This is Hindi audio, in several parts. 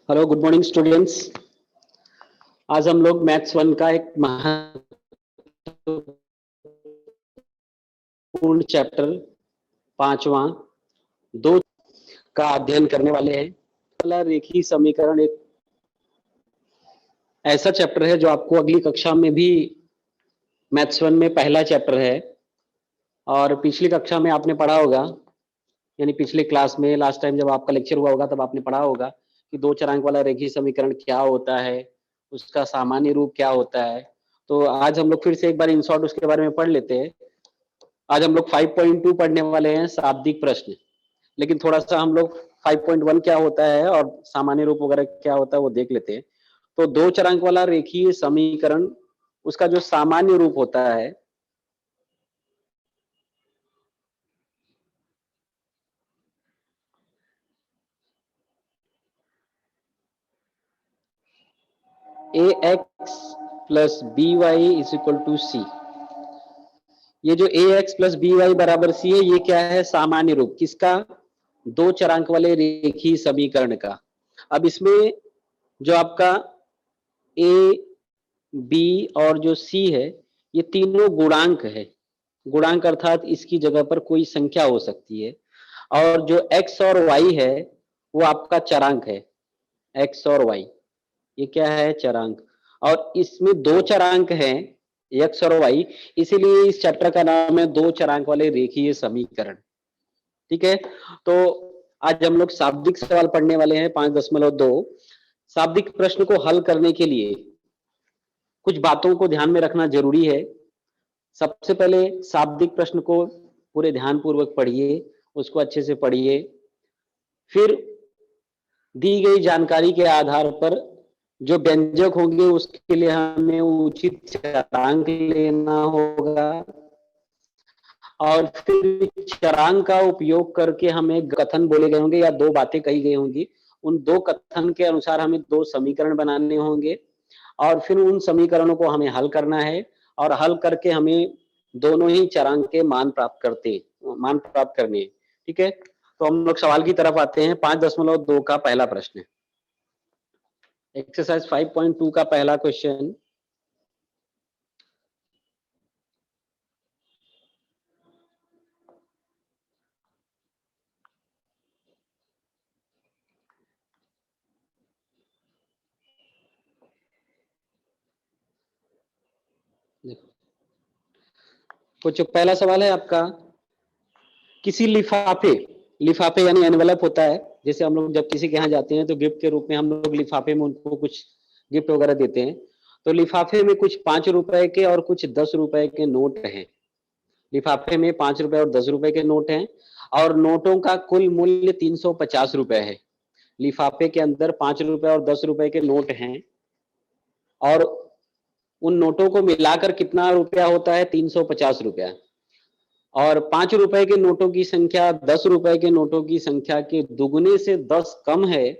Hello, good morning students. आज हम लोग मैथ्स वन का एक महत्वपूर्ण चैप्टर पांचवा दो का अध्ययन करने वाले हैं। पहला रेखीय समीकरण एक ऐसा चैप्टर है जो आपको अगली कक्षा में भी मैथ्स वन में पहला चैप्टर है और पिछली कक्षा में आपने पढ़ा होगा, यानी पिछले क्लास में लास्ट टाइम जब आपका लेक्चर हुआ होगा तब आपने पढ़ा होगा कि दो चरांक वाला रेखीय समीकरण क्या होता है, उसका सामान्य रूप क्या होता है। तो आज हम लोग फिर से एक बार इन शॉर्ट उसके बारे में पढ़ लेते हैं। आज हम लोग 5.2 पढ़ने वाले हैं, शाब्दिक प्रश्न। लेकिन थोड़ा सा हम लोग 5.1 क्या होता है और सामान्य रूप वगैरह क्या होता है वो देख लेते हैं। तो दो चरांक वाला रेखीय समीकरण, उसका जो सामान्य रूप होता है ax plus B Y is equal to C. ये जो ax प्लस बी वाई बराबर सी है, ये क्या है? सामान्य रूप किसका? दो चरांक वाले रेखीय समीकरण का। अब इसमें जो आपका a, b और जो c है, ये तीनों गुणांक है। गुणांक अर्थात इसकी जगह पर कोई संख्या हो सकती है। और जो x और y है वो आपका चरांक है। x और y ये क्या है? चरांक। और इसमें दो चरांक हैं, x और y, इसीलिए इस चैप्टर का नाम है दो चरांक वाले रेखीय समीकरण। ठीक है, तो आज हम लोग शाब्दिक सवाल पढ़ने वाले हैं 5.2। शाब्दिक प्रश्न को हल करने के लिए कुछ बातों को ध्यान में रखना जरूरी है। सबसे पहले शाब्दिक प्रश्न को पूरे ध्यान पूर्वक पढ़िए, उसको अच्छे से पढ़िए। फिर दी गई जानकारी के आधार पर जो व्यंजक होंगे उसके लिए हमें उचित चरांक लेना होगा और फिर चरांक का उपयोग करके हमें कथन बोले गए होंगे या दो बातें कही गई होंगी। उन दो कथन के अनुसार हमें दो समीकरण बनाने होंगे और फिर उन समीकरणों को हमें हल करना है और हल करके हमें दोनों ही चरांक के मान प्राप्त करने। ठीक है, तो हम लोग सवाल की तरफ आते हैं। 5.2 का पहला प्रश्न, एक्सरसाइज 5.2 का पहला क्वेश्चन। देखो, कुछ पहला सवाल है आपका, किसी लिफाफे लिफाफे यानी एनवेलप होता है, जैसे हम लोग जब किसी के यहाँ जाते हैं तो गिफ्ट के रूप में हम लोग लिफाफे में उनको कुछ गिफ्ट वगैरह देते हैं। तो लिफाफे में कुछ 5 रुपए के और कुछ 10 रुपए के नोट हैं। लिफाफे में 5 रुपए और 10 रुपए के नोट हैं और नोटों का कुल मूल्य 350 रुपए है। लिफाफे के अंदर 5 रुपए और 10 रुपए के नोट हैं और उन नोटों को मिलाकर कितना रुपया होता है? 350 रुपया। और 5 रुपए के नोटों की संख्या 10 रुपए के नोटों की संख्या के दुगने से 10 कम है।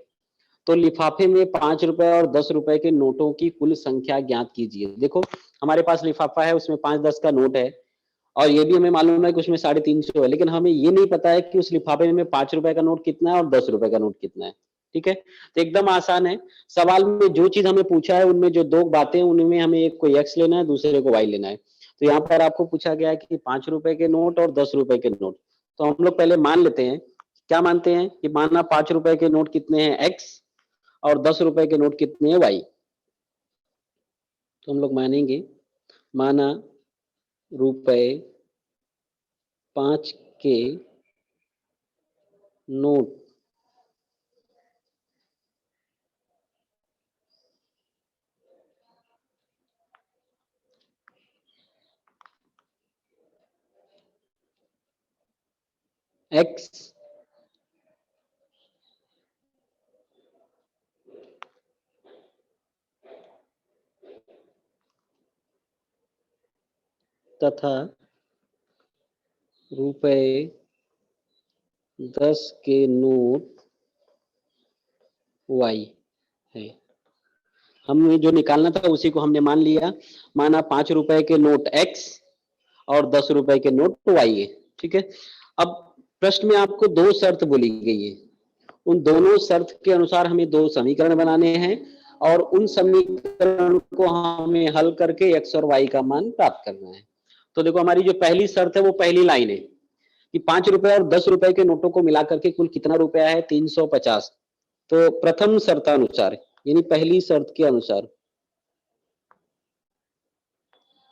तो लिफाफे में 5 रुपए और 10 रुपए के नोटों की कुल संख्या ज्ञात कीजिए। देखो, हमारे पास लिफाफा है, उसमें 5-10 का नोट है और ये भी हमें मालूम है कि उसमें 350 है, लेकिन हमें ये नहीं पता है कि उस लिफाफे में 5 रुपए का नोट कितना है और 10 रुपए का नोट कितना है। ठीक है, तो एकदम आसान है। सवाल में जो चीज हमें पूछा है उनमें जो दो बातें, उनमें हमें एक को x लेना है, दूसरे को y लेना है। तो यहाँ पर आपको पूछा गया है कि 5 रुपए के नोट और 10 रुपए के नोट। तो हम लोग पहले मान लेते हैं, क्या मानते हैं कि माना 5 रुपए के नोट कितने हैं? x और 10 रुपए के नोट कितने हैं? y। तो हम लोग मानेंगे, माना रुपए 5 के नोट x तथा रुपए 10 के नोट y है। हमें जो निकालना था उसी को हमने मान लिया। माना 5 रुपए के नोट x और 10 रुपए के नोट y है। ठीक है, अब प्रश्न में आपको दो शर्त बोली गई है। उन दोनों शर्त के अनुसार हमें दो समीकरण बनाने हैं और उन समीकरण को हमें हल करके x और y का मान प्राप्त करना है। तो देखो हमारी जो पहली शर्त है वो पहली लाइन है कि 5 रुपए और 10 रुपए के नोटों को मिला करके कुल कितना रुपया है 350। तो प्रथम शर्तानुसार यानी पहली शर्त के अनुसार,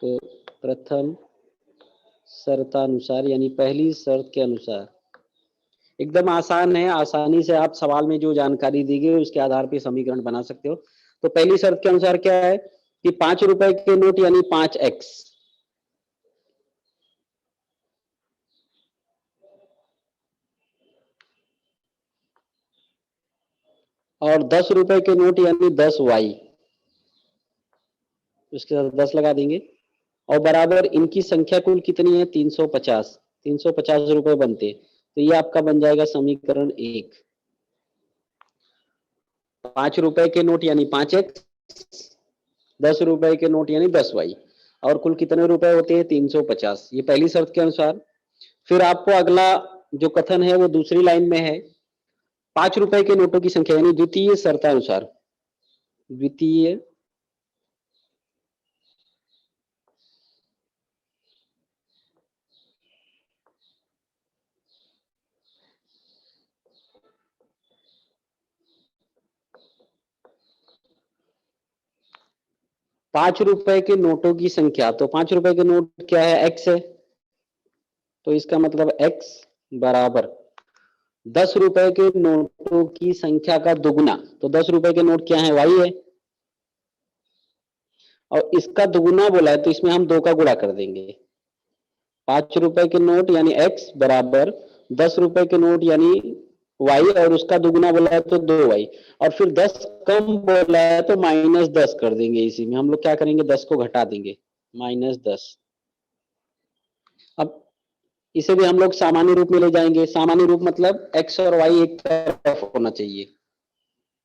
तो प्रथम शर्तानुसार यानी पहली शर्त के अनुसार एकदम आसान है, आसानी से आप सवाल में जो जानकारी दी गई उसके आधार पर समीकरण बना सकते हो। तो पहली शर्त के अनुसार क्या है कि 5 रुपए के नोट यानी 5x और 10 रुपए के नोट यानी 10y, उसके साथ 10 लगा देंगे और बराबर इनकी संख्या कुल कितनी है 350, 350 रुपए बनते। तो ये आपका बन जाएगा समीकरण 1। 5 रुपए के नोट यानी 5x, 10 रुपए के नोट यानी 10y और कुल कितने रुपए होते हैं 350, ये पहली शर्त के अनुसार। फिर आपको अगला जो कथन है वो दूसरी लाइन में है, 5 रुपए के नोटों की संख्या यानी द्वितीय शर्तानुसार, द्वितीय 5 रुपए के नोटों की संख्या, तो 5 रुपए के नोट क्या है x है, तो इसका मतलब x बराबर 10 रुपए के नोटों की संख्या का दुगुना, तो 10 रुपए के नोट क्या है y है और इसका दुगुना बोला है तो इसमें हम 2 का गुणा कर देंगे। 5 रुपए के नोट यानी x बराबर 10 रुपए के नोट यानी y और उसका दुगुना बोला है तो 2y और फिर 10 कम बोला है तो -10 कर देंगे। इसी में हम लोग क्या करेंगे 10 को घटा देंगे, -10। अब इसे भी हम लोग सामान्य रूप में ले जाएंगे, सामान्य रूप मतलब x और y एक तरफ होना चाहिए,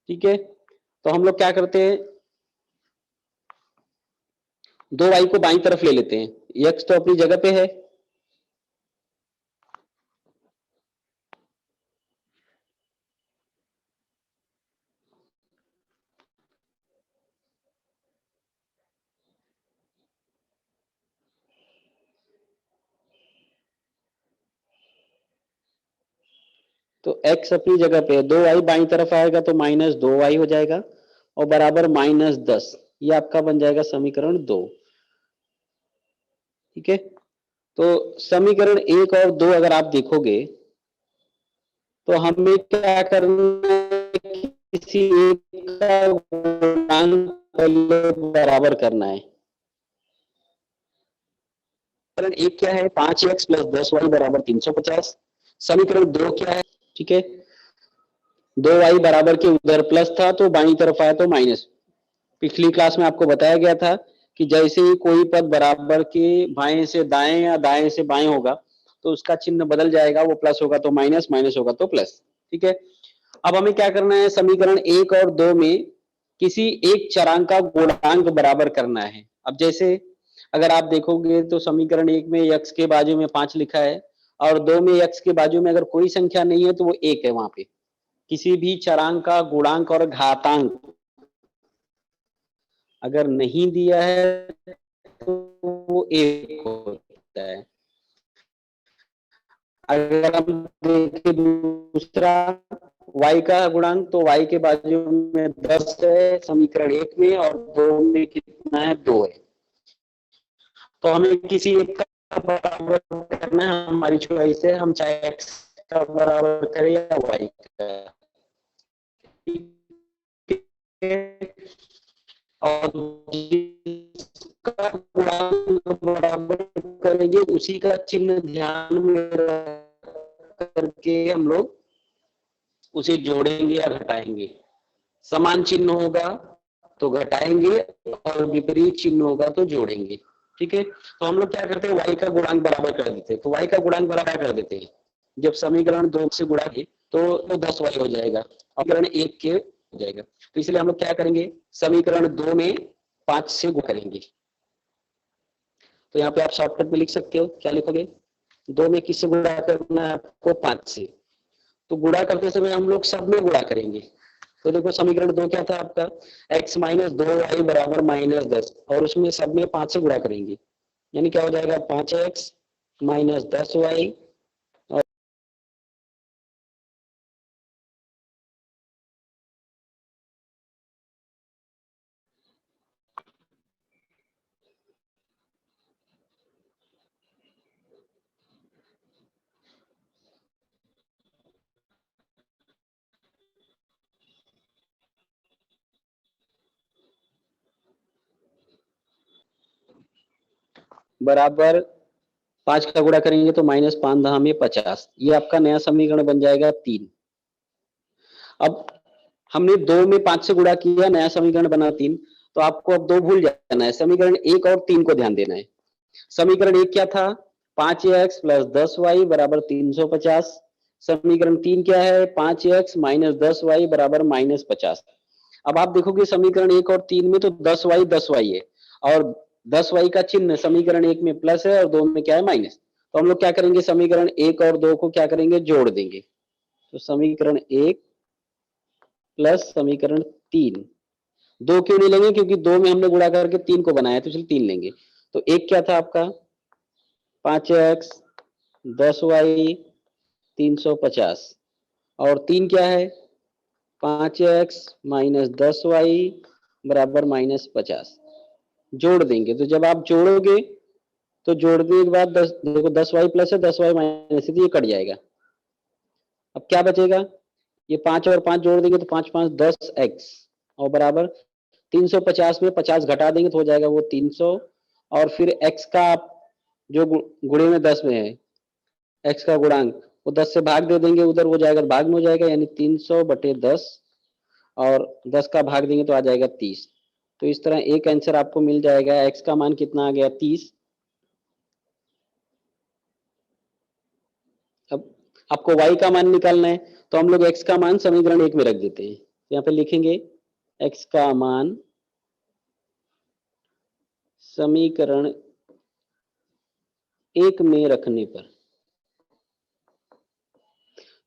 ठीक है। तो हम लोग क्या करते हैं 2y को बाईं तरफ ले लेते हैं, x तो अपनी जगह पे है, तो x अपनी जगह पे है, 2y बाईं तरफ आएगा तो -2y हो जाएगा और बराबर -10, ये आपका बन जाएगा समीकरण 2, ठीक है। तो समीकरण 1 और 2 अगर आप देखोगे तो हमें क्या करना है, किसी एक का गुणांक पहले बराबर करना है। समीकरण 1 क्या है 5x + 10y बराबर 350, समीकरण 2 क्या है, ठीक है 2y बराबर के उधर प्लस था तो बाईं तरफ आया तो माइनस। पिछली क्लास में आपको बताया गया था कि जैसे ही कोई पद बराबर के बाएं से दाएं या दाएं से बाएं होगा तो उसका चिन्ह बदल जाएगा, वो प्लस होगा तो माइनस, माइनस होगा तो प्लस, ठीक है। अब हमें क्या करना है समीकरण 1 और 2 में किसी एक चरांक का गुणांक बराबर करना है। अब जैसे अगर आप देखोगे तो समीकरण 1 में x के बाजू में 5 लिखा है और 2 में x के बाजू में अगर कोई संख्या नहीं है तो वो 1 है, वहां पे किसी भी चरांक का गुणांक और घातांक अगर नहीं दिया है तो वो 1 होता है। अगर हम देखें दूसरा y का गुणांक तो y के बाजू में 10 है समीकरण 1 में और 2 में कितना है 2 है, तो हमें किसी एक का बराबर करना है, हमारी चॉइस है, हम चाहे x का बराबर करें या y का, और जिसका गुणांक बराबर करेंगे उसी का चिन्ह ध्यान में रख करके हम लोग उसे जोड़ेंगे या घटाएंगे। समान चिन्ह होगा तो घटाएंगे और विपरीत चिन्ह होगा तो जोड़ेंगे, ठीक है। तो हम लोग क्या करते हैं y का गुणांक बराबर कर देते हैं, तो y का गुणांक बराबर कर देते हैं, जब समीकरण 2 से गुणा के तो 10y हो जाएगा, समीकरण 1 के हो जाएगा। तो इसलिए हम लोग क्या करेंगे समीकरण 2 में 5 से गुणा करेंगे। तो यहाँ पे आप शॉर्टकट में लिख सकते हो, क्या लिखोगे 2 में किससे गुणा करना है आपको 5 से, तो गुणा करते समय हम लोग सब में गुणा करेंगे। तो देखो समीकरण 2 क्या था आपका, x माइनस 2y बराबर -10, और उसमें सब में 5 से गुणा करेंगे, यानी क्या हो जाएगा 5x माइनस 10y। बराबर 5 का गुणा करेंगे तो -5 दहा में 50, ये आपका नया समीकरण बन जाएगा 3। अब हमने 2 में 5 से गुणा किया, नया समीकरण बना 3, तो आपको अब 2 भूल जाना है, समीकरण 1 और 3 को ध्यान देना है। समीकरण 1 क्या था, 5x प्लस 10y बराबर 350। समीकरण 3 क्या है, 5x माइनस 10y बराबर -50। अब आप देखोगे समीकरण 1 और 3 में तो 10y है, और 10y का चिन्ह समीकरण 1 में प्लस है और 2 में क्या है माइनस। तो हम लोग क्या करेंगे, समीकरण 1 और 2 को क्या करेंगे, जोड़ देंगे। तो समीकरण 1 प्लस समीकरण 3, 2 क्यों नहीं लेंगे, क्योंकि 2 में हमने गुणा करके 3 को बनाया, तो चलिए 3 लेंगे। तो 1 क्या था आपका 5x 10y 350, और 3 क्या है 5x माइनस 10y बराबर -50। जोड़ देंगे, तो जब आप जोड़ोगे तो जोड़ने के बाद 10, देखो 10y प्लस है 10y माइनस है, तो ये कट जाएगा। अब क्या बचेगा, ये 5 और 5 जोड़ देंगे तो 5 5 10x, और बराबर 350 में 50 घटा देंगे तो हो जाएगा वो 300, और फिर x का आप जो गुणे में 10 में है, x का गुणांक वो 10 से भाग दे देंगे, उधर हो जाएगा भाग में हो जाएगा, यानी 300 बटे 10, और 10 का भाग देंगे तो आ जाएगा 30। तो इस तरह एक आंसर आपको मिल जाएगा, x का मान कितना आ गया 30। अब आपको y का मान निकालना है, तो हम लोग x का मान समीकरण 1 में रख देते हैं। यहाँ पे लिखेंगे x का मान समीकरण 1 में रखने पर,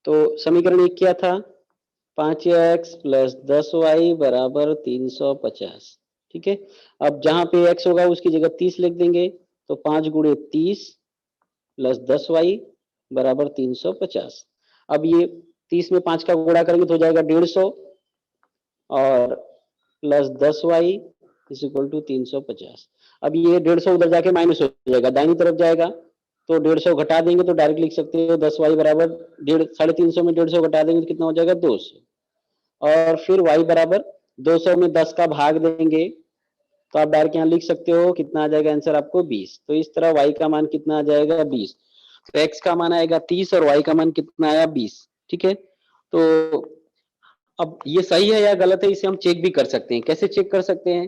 तो समीकरण 1 क्या था 5x प्लस 10y बराबर 350। ठीक है, अब जहां पे x होगा उसकी जगह 30 लिख देंगे, तो 5 गुणे 30 प्लस 10y बराबर 350। अब ये 30 में 5 का गुणा करेंगे तो हो जाएगा 150, और plus 10y is equal to 350। अब ये 150 उधर जाके माइनस हो जाएगा, दाहिनी तरफ जाएगा, तो 150 घटा देंगे तो डायरेक्ट लिख सकते हो 10y बराबर 350 में 150 घटा देंगे तो कितना हो जाएगा 200, और फिर y बराबर 200 में 10 का भाग देंगे, तो आप डायरेक्ट यहाँ लिख सकते हो कितना आ जाएगा आंसर आपको 20। तो इस तरह y का मान कितना आ जाएगा 20, तो x का मान आएगा 30 और y का मान कितना आया 20। ठीक है, तो अब ये सही है या गलत है इसे हम चेक भी कर सकते हैं। कैसे चेक कर सकते हैं,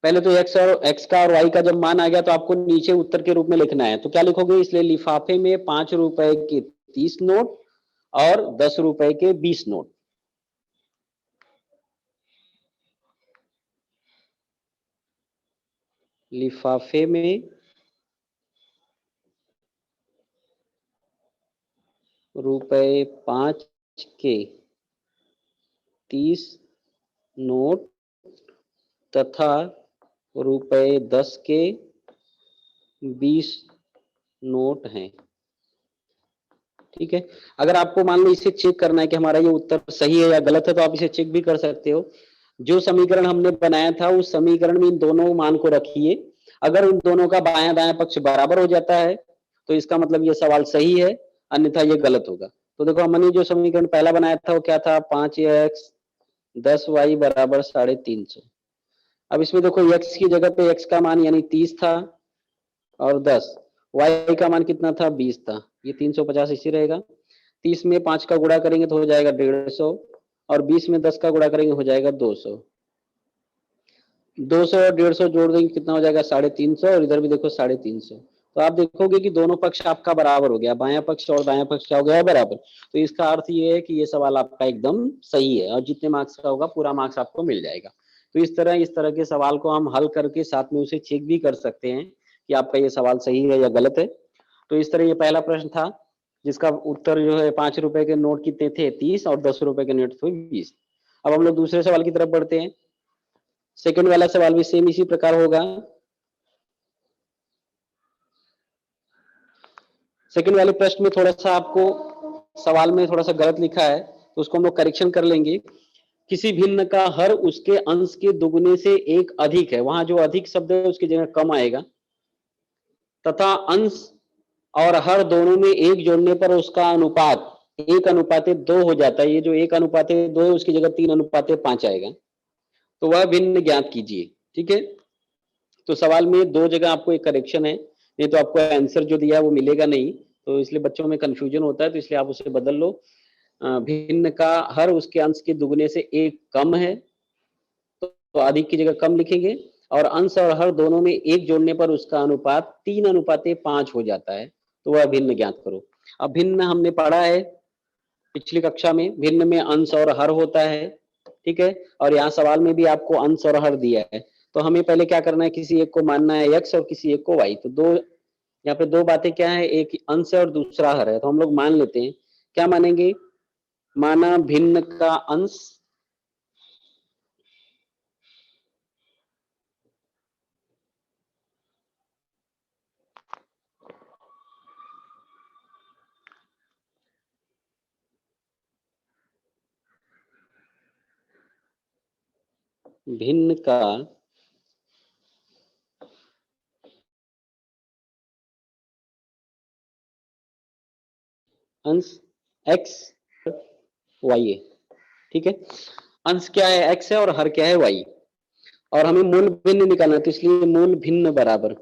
पहले तो x का और y का जब मान आ गया तो आपको नीचे उत्तर के रूप में लिखना है, तो क्या लिखोगे, इसलिए लिफाफे में 5 रुपए के 30 नोट और 10 रुपए के 20 नोट। लिफाफे में रुपए 5 के 30 नोट तथा रुपए 10 के 20 नोट हैं। ठीक है, अगर आपको मान लो इसे चेक करना है कि हमारा ये उत्तर सही है या गलत है, तो आप इसे चेक भी कर सकते हो। जो समीकरण हमने बनाया था उस समीकरण में इन दोनों मान को रखिए, अगर इन दोनों का बायां दायां पक्ष बराबर हो जाता है तो इसका मतलब ये सवाल सही है, अन्यथा ये गलत होगा। तो देखो हमने जो समीकरण पहला बनाया था वो क्या था 5x 10y बराबर 350। अब इसमें देखो x की जगह पे x का मान यानी 30 था और 10, y का मान कितना था 20 था, ये 350 इसी रहेगा। 30 में 5 का गुणा करेंगे तो हो जाएगा 150, और 20 में 10 का गुणा करेंगे हो जाएगा 200। 200 और 150 जोड़ देंगे कितना हो जाएगा 350, और इधर भी देखो 350। तो आप देखोगे कि दोनों पक्ष आपका बराबर हो गया, बायां पक्ष और दायां पक्ष क्या हो गया बराबर। तो इसका अर्थ ये है कि ये सवाल आपका एकदम सही है, और जितने मार्क्स का होगा पूरा मार्क्स आपको मिल जाएगा। तो इस तरह के सवाल को हम हल करके साथ में उसे चेक भी कर सकते हैं कि आपका ये सवाल सही है या गलत है। तो इस तरह ये पहला प्रश्न था जिसका उत्तर जो है 5 रुपए के नोट कितने थे 30 और 10 रुपए के नोट थे 20। अब हम लोग दूसरे सवाल की तरफ बढ़ते हैं। सेकंड वाला सवाल भी सेम इसी प्रकार होगा। सेकंड वाले प्रश्न में थोड़ा सा आपको सवाल में थोड़ा सा गलत लिखा है, तो उसको हम लोग करेक्शन कर लेंगे। किसी भिन्न का हर उसके अंश के दुगुने से एक अधिक है, वहां जो अधिक शब्द है उसकी जगह कम आएगा, तथा अंश और हर दोनों में एक जोड़ने पर उसका अनुपात 1:2 हो जाता है। ये जो 1:2 है उसकी जगह 3:5 आएगा, तो वह भिन्न ज्ञात कीजिए। ठीक है, तो सवाल में दो जगह आपको एक करेक्शन है, नहीं तो आपको आंसर जो दिया है वो मिलेगा नहीं, तो इसलिए बच्चों में कंफ्यूजन होता है, तो इसलिए आप उसे बदल लो। भिन्न का हर उसके अंश के दुगने से एक कम है, तो अधिक की जगह कम लिखेंगे, और अंश और हर दोनों में एक जोड़ने पर उसका अनुपात 3:5 हो जाता है, तो वह भिन्न ज्ञात करो। अब भिन्न हमने पढ़ा है पिछली कक्षा में, भिन्न में अंश और हर होता है। ठीक है, और यहाँ सवाल में भी आपको अंश और हर दिया है, तो हमें पहले क्या करना है, किसी एक को मानना है x और किसी एक को y। तो दो यहाँ पे दो बातें क्या है, एक अंश है और दूसरा हर है, तो हम लोग मान लेते हैं। क्या मानेंगे, माना भिन्न का अंश भिन्न का अंश x y है। ठीक है, अंश क्या है x है और हर क्या है y, और हमें मूल भिन्न निकालना है, तो इसलिए मूल भिन्न बराबर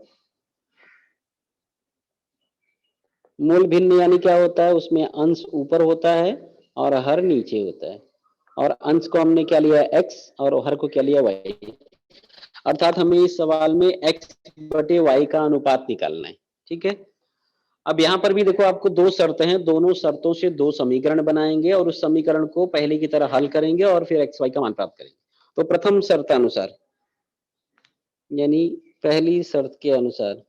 मूल भिन्न यानी क्या होता है, उसमें अंश ऊपर होता है और हर नीचे होता है, और अंश को हमने क्या लिया है x और हर को क्या लिया y, अर्थात हमें इस सवाल में x/y का अनुपात निकालना है। ठीक है, अब यहाँ पर भी देखो आपको दो शर्तें हैं, दोनों शर्तों से दो समीकरण बनाएंगे और उस समीकरण को पहले की तरह हल करेंगे और फिर एक्स वाई का मान प्राप्त करेंगे। तो प्रथम शर्त अनुसार, यानी पहली शर्त के अनुसार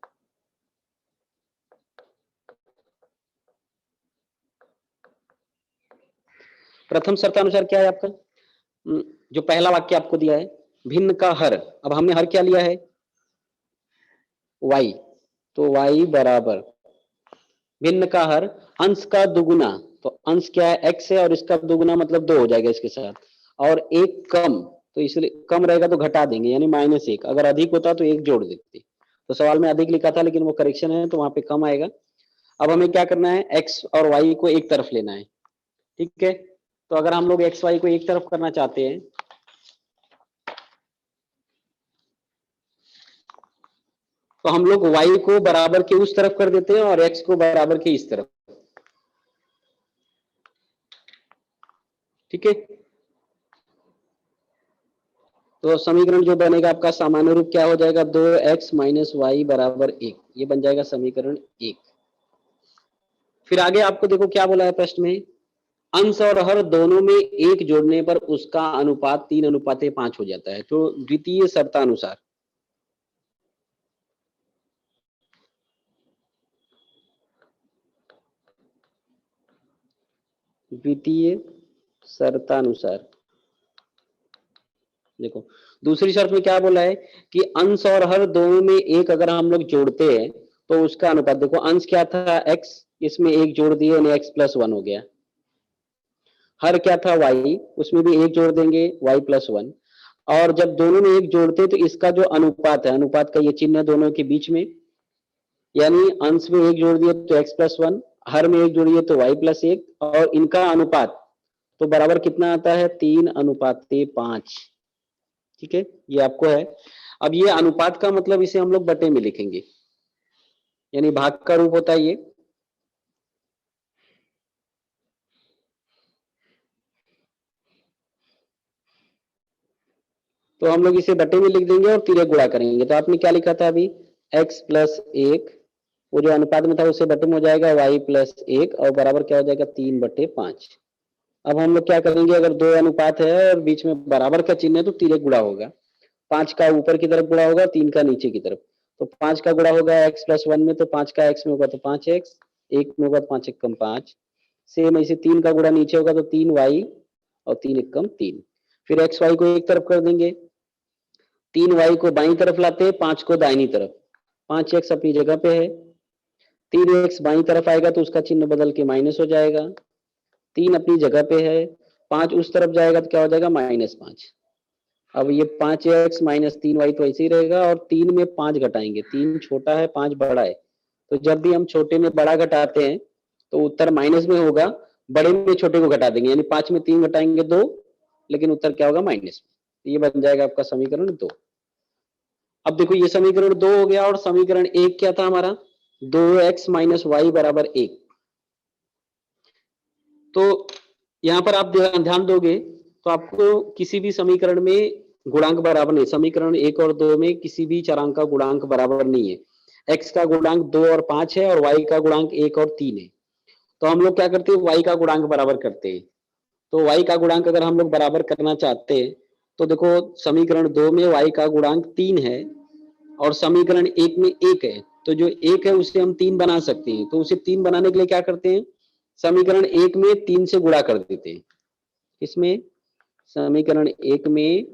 प्रथम शर्त अनुसार क्या है आपका, जो पहला वाक्य आपको दिया है, भिन्न का हर, अब हमने हर क्या लिया है y, तो y बराबर भिन्न का हर अंश का दुगुना, तो अंश क्या है x है और इसका दुगुना मतलब 2 हो जाएगा इसके साथ, और एक कम, तो इसलिए कम रहेगा तो घटा देंगे यानी -1, अगर अधिक होता तो एक जोड़ देते। तो सवाल में अधिक लिखा था लेकिन वो करेक्शन है तो वहां पे कम आएगा। अब हमें क्या करना है, x और y को एक तरफ लेना है। ठीक है, तो अगर हम लोग x y को एक तरफ करना चाहते हैं, तो हम लोग y को बराबर के उस तरफ कर देते हैं और x को बराबर के इस तरफ। ठीक है, तो समीकरण जो बनेगा आपका सामान्य रूप क्या हो जाएगा, 2x - y बराबर 1, ये बन जाएगा समीकरण 1। फिर आगे आपको देखो क्या बोला है प्रश्न में, अंश और हर दोनों में एक जोड़ने पर उसका अनुपात 3:5 हो जाता है। तो द्वितीय शर्तानुसार द्वितीय शर्तानुसार देखो दूसरी शर्त में क्या बोला है कि अंश और हर दोनों में एक अगर हम लोग जोड़ते हैं तो उसका अनुपात, देखो अंश क्या था x, इसमें एक जोड़ दिए यानी x+1 हो गया, हर क्या था y, उसमें भी एक जोड़ देंगे y+1, और जब दोनों में एक जोड़ते हैं तो इसका जो अनुपात है, अनुपात का ये चिन्ह है दोनों के बीच में, यानी अंश में एक जोड़ दिए तो x+1, हर में एक जोड़िए तो y+1, और इनका अनुपात तो बराबर कितना आता है 3:5। ठीक है, ये आपको है। अब ये अनुपात का मतलब इसे हम लोग बटे में लिखेंगे, यानी भाग का रूप होता है ये। तो हम लोग इसे बटे में लिख देंगे और तिरे गुणा करेंगे। तो आपने क्या लिखा था अभी, x+1, वो जो अनुपात में था उससे बटे में हो जाएगा y+1 और बराबर क्या हो जाएगा 3/5। अब हम लोग क्या करेंगे, अगर दो अनुपात है और बीच में बराबर का चिन्ह है तो तिरे गुणा होगा, 5 का ऊपर की तरफ गुणा होगा, 3 का नीचे की तरफ, तो 5 का गुणा होगा x+1 में, तो 5 का x में होगा तो 5x, एक में होगा 5 एक कम 5, सेम ऐसे 3 का गुणा नीचे होगा तो 3y और 3 एक कम 3। फिर एक्स वाई को एक तरफ कर देंगे, 3y को बाईं तरफ लाते हैं, 5 को दाहिनी तरफ, 5x अपनी जगह पे है, 3x बाईं तरफ आएगा तो उसका चिन्ह बदल के माइनस हो जाएगा, 3 अपनी जगह पे है, 5 उस तरफ जाएगा तो क्या हो जाएगा -5। अब ये 5x माइनस 3y तो ऐसे ही रहेगा, और 3 में 5 घटाएंगे, 3 छोटा है 5 बड़ा है, तो जब भी हम छोटे में बड़ा घटाते हैं तो उत्तर माइनस में होगा, बड़े में छोटे को घटा देंगे, यानी 5 में 3 घटाएंगे 2, लेकिन उत्तर क्या होगा माइनस में। ये बन जाएगा आपका समीकरण 2। अब देखो ये समीकरण 2 हो गया, और समीकरण 1 क्या था हमारा, 2x माइनस वाई बराबर 1। तो यहाँ पर आप ध्यान दोगे तो आपको किसी भी समीकरण में गुणांक बराबर नहीं, समीकरण 1 और 2 में किसी भी चरांक का गुणांक बराबर नहीं है। x का गुणांक 2 और 5 है और y का गुणांक 1 और 3 है। तो हम लोग क्या करते हैं, y का गुणांक बराबर करते हैं। तो y का गुणांक अगर हम लोग बराबर करना चाहते हैं तो देखो समीकरण 2 में y का गुणांक 3 है और समीकरण 1 में 1 है, तो जो 1 है उसे हम 3 बना सकते हैं। तो उसे 3 बनाने के लिए क्या करते हैं, समीकरण 1 में 3 से गुणा कर देते हैं। इसमें समीकरण 1 में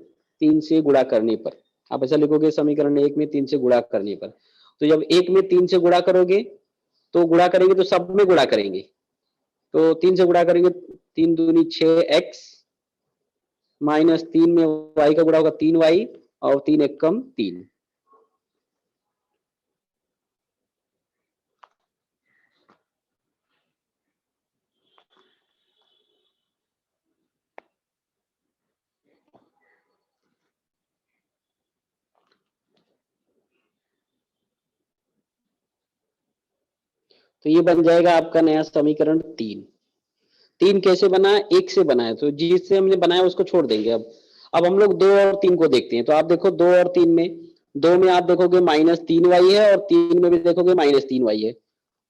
3 से गुणा करने पर, आप ऐसा लिखोगे समीकरण 1 में 3 से गुणा करने पर, तो जब 1 में 3 से गुणा करोगे तो गुणा करेंगे तो सब में गुणा करेंगे, तो 3 से गुणा करेंगे, 3 दूनी 6x माइनस 3 में y का गुणा होगा 3y और 3 एक कम 3। तो ये बन जाएगा आपका नया समीकरण 3। 3 कैसे बना, 1 से बना है, तो जिससे हमने बनाया उसको छोड़ देंगे। अब हम लोग 2 और 3 को देखते हैं। तो आप देखो 2 और 3 में, 2 में आप देखोगे -3y है और 3 में भी देखोगे -3y है।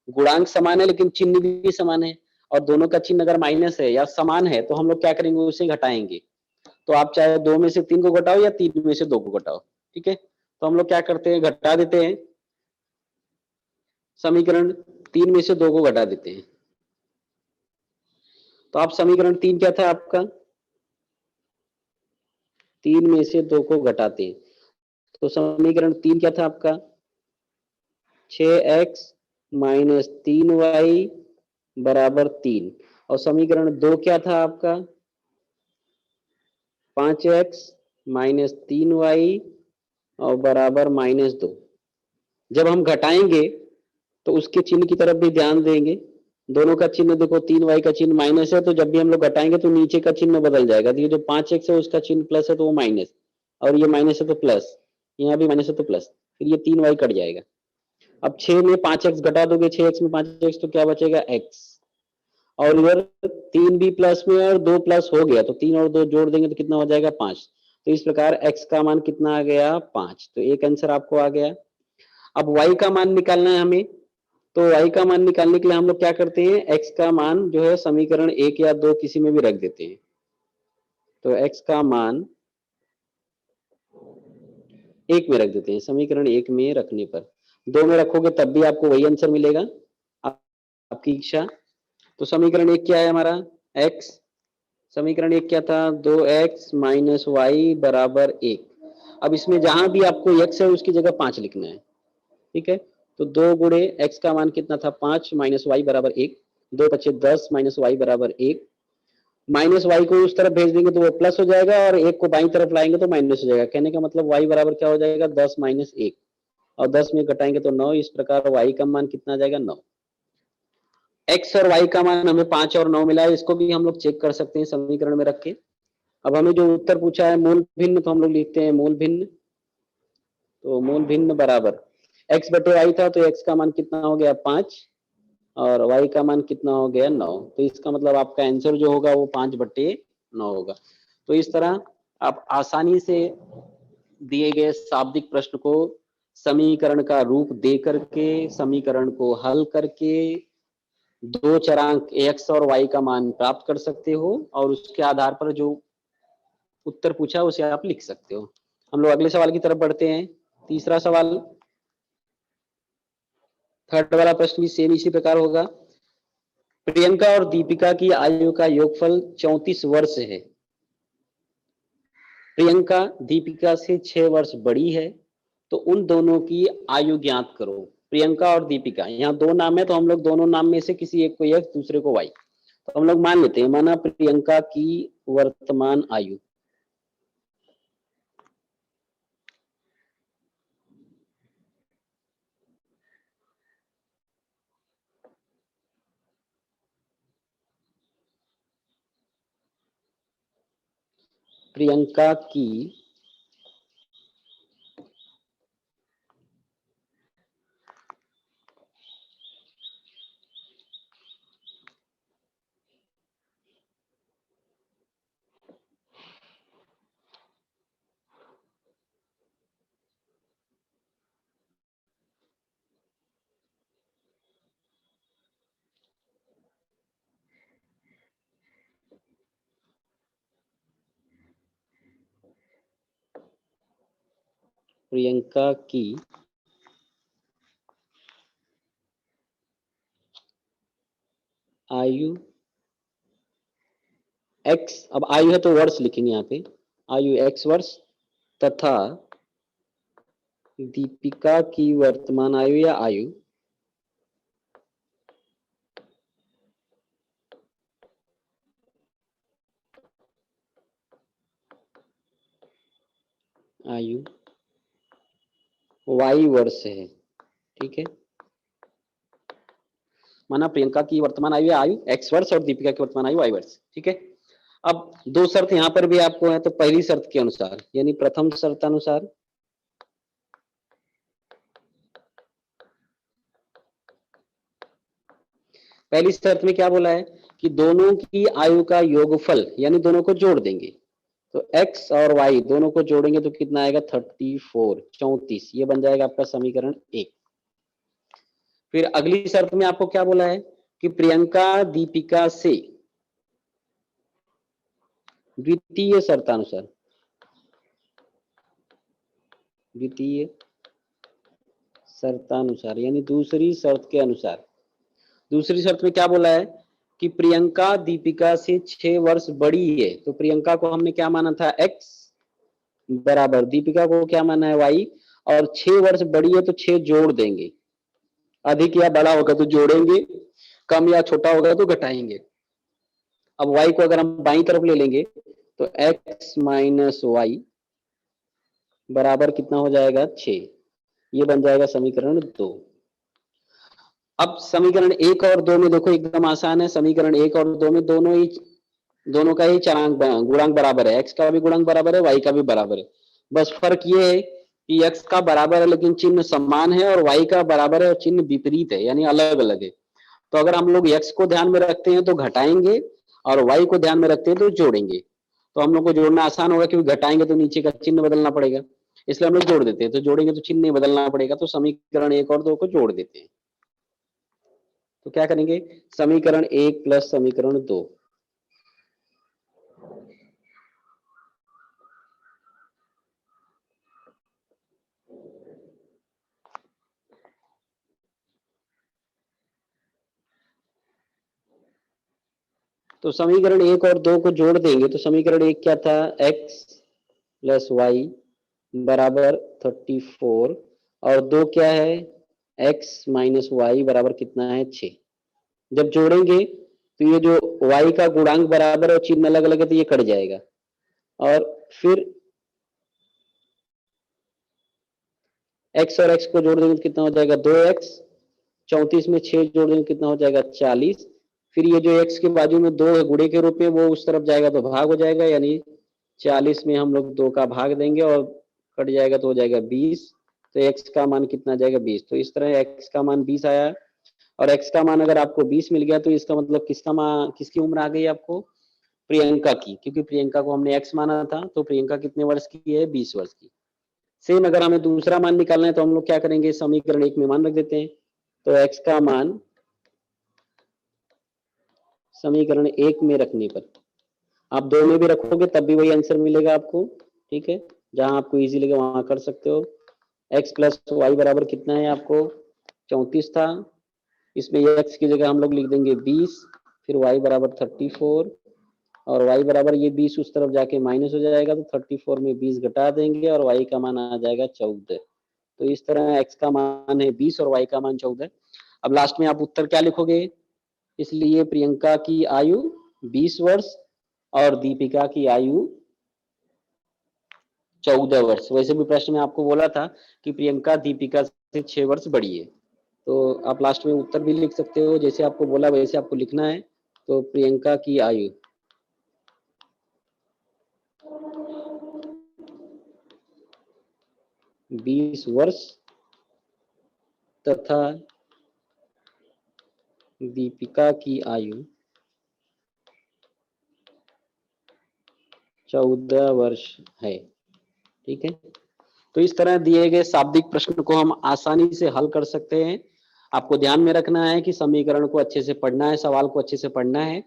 गुणांक समान है लेकिन चिन्ह भी समान है, और दोनों का चिन्ह अगर माइनस है या समान है तो हम लोग क्या करेंगे, उसे घटाएंगे। तो आप चाहे 2 में से 3 को घटाओ या 3 में से 2 को घटाओ, ठीक है। तो हम लोग क्या करते हैं, घटा देते हैं, समीकरण 3 में से 2 को घटा देते हैं। तो आप समीकरण 3 क्या था आपका, 3 में से 2 को घटाते हैं, तो समीकरण 3 क्या था आपका, 6x माइनस 3y बराबर 3। और समीकरण 2 क्या था आपका, 5x माइनस 3y और बराबर -2। जब हम घटाएंगे तो उसके चिन्ह की तरफ भी ध्यान देंगे। दोनों का चिन्ह देखो, 3y का चिन्ह माइनस है, तो जब भी हम लोग घटाएंगे तो नीचे का चिन्ह बदल जाएगा। तो ये जो 5x है उसका चिन्ह प्लस है तो वो माइनस, और ये माइनस है तो प्लस, यहाँ भी माइनस है तो प्लस, फिर ये 3y कट जाएगा। अब 6 में 5x घटा दोगे, 6x में 5x तो क्या बचेगा x, और इधर 3 भी प्लस में और 2 प्लस हो गया, तो 3 और 2 जोड़ देंगे तो कितना हो जाएगा 5। तो इस प्रकार x का मान कितना आ गया 5। तो एक आंसर आपको आ गया। अब y का मान निकालना है हमें, तो y का मान निकालने के लिए हम लोग क्या करते हैं, x का मान जो है समीकरण 1 या 2 किसी में भी रख देते हैं। तो x का मान 1 में रख देते हैं, समीकरण 1 में रखने पर। 2 में रखोगे तब भी आपको वही आंसर मिलेगा, आपकी इच्छा। तो समीकरण 1 क्या है हमारा, x, समीकरण 1 क्या था, 2x माइनस वाई बराबर 1। अब इसमें जहां भी आपको x है उसकी जगह 5 लिखना है, ठीक है। तो 2 गुणे x का मान कितना था 5 माइनस वाई बराबर 1, 2 बचे 10 माइनस वाई बराबर 1। माइनस वाई को उस तरफ भेज देंगे तो वो प्लस हो जाएगा, और 1 को बाईं तरफ लाएंगे तो माइनस हो जाएगा। कहने का मतलब y बराबर क्या हो जाएगा, 10 माइनस 1, और 10 में घटाएंगे तो 9। इस प्रकार y का मान कितना आ जाएगा 9। x और y का मान हमें 5 और 9 मिला है, इसको भी हम लोग चेक कर सकते हैं समीकरण में रख के। अब हमें जो उत्तर पूछा है मूल भिन्न, तो हम लोग लिखते हैं मूल भिन्न। तो मूल भिन्न बराबर x बटे y था, तो x का मान कितना हो गया 5 और y का मान कितना हो गया 9। तो इसका मतलब आपका आंसर जो होगा वो 5/9 होगा। तो इस तरह आप आसानी से दिए गए शाब्दिक प्रश्न को समीकरण का रूप दे करके, समीकरण को हल करके 2 चरांक x और y का मान प्राप्त कर सकते हो, और उसके आधार पर जो उत्तर पूछा उसे आप लिख सकते हो। हम लोग अगले सवाल की तरफ बढ़ते हैं। तीसरा सवाल थर्ड वाला प्रश्न भी सेम इसी प्रकार होगा। प्रियंका और दीपिका की आयु का योगफल 34 वर्ष है। प्रियंका दीपिका से 6 वर्ष बड़ी है, तो उन दोनों की आयु ज्ञात करो। प्रियंका और दीपिका, यहाँ दो नाम है तो हम लोग दोनों नाम में से किसी एक को एक्स दूसरे को वाई, तो हम लोग मान लेते हैं, माना प्रियंका की वर्तमान आयु, प्रियंका की प्रियंका की आयु x, अब आयु है तो वर्ष लिखेंगे यहाँ पे, आयु x वर्ष, तथा दीपिका की वर्तमान आयु या आयु आयु y वर्ष है। ठीक है, माना प्रियंका की वर्तमान आयु आयु x वर्ष और दीपिका की वर्तमान आयु y वर्ष। ठीक है, अब दो शर्त यहां पर भी आपको है, तो पहली शर्त के अनुसार यानी प्रथम शर्त अनुसार पहली शर्त में क्या बोला है कि दोनों की आयु का योगफल यानी दोनों को जोड़ देंगे, तो x और y दोनों को जोड़ेंगे तो कितना आएगा 34, 34, ये बन जाएगा आपका समीकरण 1। फिर अगली शर्त में आपको क्या बोला है कि प्रियंका दीपिका से द्वितीय शर्तानुसार, द्वितीय शर्तानुसार यानी दूसरी शर्त के अनुसार, दूसरी शर्त में क्या बोला है कि प्रियंका दीपिका से 6 वर्ष बड़ी है, तो प्रियंका को हमने क्या माना था x बराबर दीपिका को क्या माना है y, और 6 वर्ष बड़ी है तो 6 जोड़ देंगे, अधिक या बड़ा होगा तो जोड़ेंगे, कम या छोटा होगा तो घटाएंगे। अब y को अगर हम बाईं तरफ ले लेंगे तो x माइनस वाई बराबर कितना हो जाएगा 6, ये बन जाएगा समीकरण 2। अब समीकरण 1 और 2 में देखो एकदम आसान है, समीकरण 1 और 2 में दोनों का ही चरांक गुणांक बराबर है, x का भी गुणांक बराबर है, y का भी बराबर है, बस फर्क ये है कि x का बराबर है लेकिन चिन्ह समान है, और y का बराबर है और चिन्ह विपरीत है यानी अलग अलग है। तो अगर हम लोग x को ध्यान में रखते हैं तो घटाएंगे, और y को ध्यान में रखते हैं तो जोड़ेंगे, तो हम लोग को जोड़ना आसान होगा क्योंकि घटाएंगे तो नीचे का चिन्ह बदलना पड़ेगा, इसलिए हम लोग जोड़ देते हैं, तो जोड़ेंगे तो चिन्ह नहीं बदलना पड़ेगा, तो समीकरण 1 और 2 को जोड़ देते हैं। तो क्या करेंगे, समीकरण 1 प्लस समीकरण 2, तो समीकरण 1 और 2 को जोड़ देंगे, तो समीकरण 1 क्या था x प्लस वाई बराबर 34, और 2 क्या है x माइनस वाई बराबर कितना है 6। जब जोड़ेंगे तो ये जो y का गुणांक बराबर है और चिन्ह अलग अलग है तो ये कट जाएगा, और फिर x और x को जोड़ देंगे तो कितना हो जाएगा 2x, 34 में 6 जोड़ देंगे कितना हो जाएगा 40, फिर ये जो x के बाजू में 2 है गुणे के रूप में वो उस तरफ जाएगा तो भाग हो जाएगा, यानी 40 में हम लोग 2 का भाग देंगे और कट जाएगा तो हो जाएगा 20, तो x का मान कितना जाएगा 20, तो इस तरह x का मान 20 आया, और x का मान अगर आपको 20 मिल गया तो इसका मतलब किसकी उम्र आ गई आपको, प्रियंका की, क्योंकि प्रियंका को हमने x माना था, तो प्रियंका कितने वर्ष की है 20 वर्ष की। सेम अगर हमें दूसरा मान निकालना है तो हम लोग क्या करेंगे, समीकरण 1 में मान रख देते हैं, तो x का मान समीकरण 1 में रखने पर आप 2 में भी रखोगे तब भी वही आंसर मिलेगा आपको। ठीक है, जहां आपको इजी लगे वहां कर सकते हो। x प्लस वाई बराबर कितना है आपको 34 था, इसमें x की जगह हम लोग लिख देंगे 20, फिर y बराबर 34 और y बराबर ये 20 उस तरफ जाके माइनस हो जाएगा, तो 34 में 20 घटा देंगे और y का मान आ जाएगा 14। तो इस तरह x का मान है 20 और y का मान 14। अब लास्ट में आप उत्तर क्या लिखोगे? इसलिए प्रियंका की आयु 20 वर्ष और दीपिका की आयु 14 वर्ष। वैसे भी प्रश्न में आपको बोला था कि प्रियंका दीपिका से 6 वर्ष बड़ी है, तो आप लास्ट में उत्तर भी लिख सकते हो, जैसे आपको बोला वैसे आपको लिखना है। तो प्रियंका की आयु 20 वर्ष तथा दीपिका की आयु 14 वर्ष है। ठीक है, तो इस तरह दिए गए शाब्दिक प्रश्न को हम आसानी से हल कर सकते हैं। आपको ध्यान में रखना है कि समीकरण को अच्छे से पढ़ना है, सवाल को अच्छे से पढ़ना है,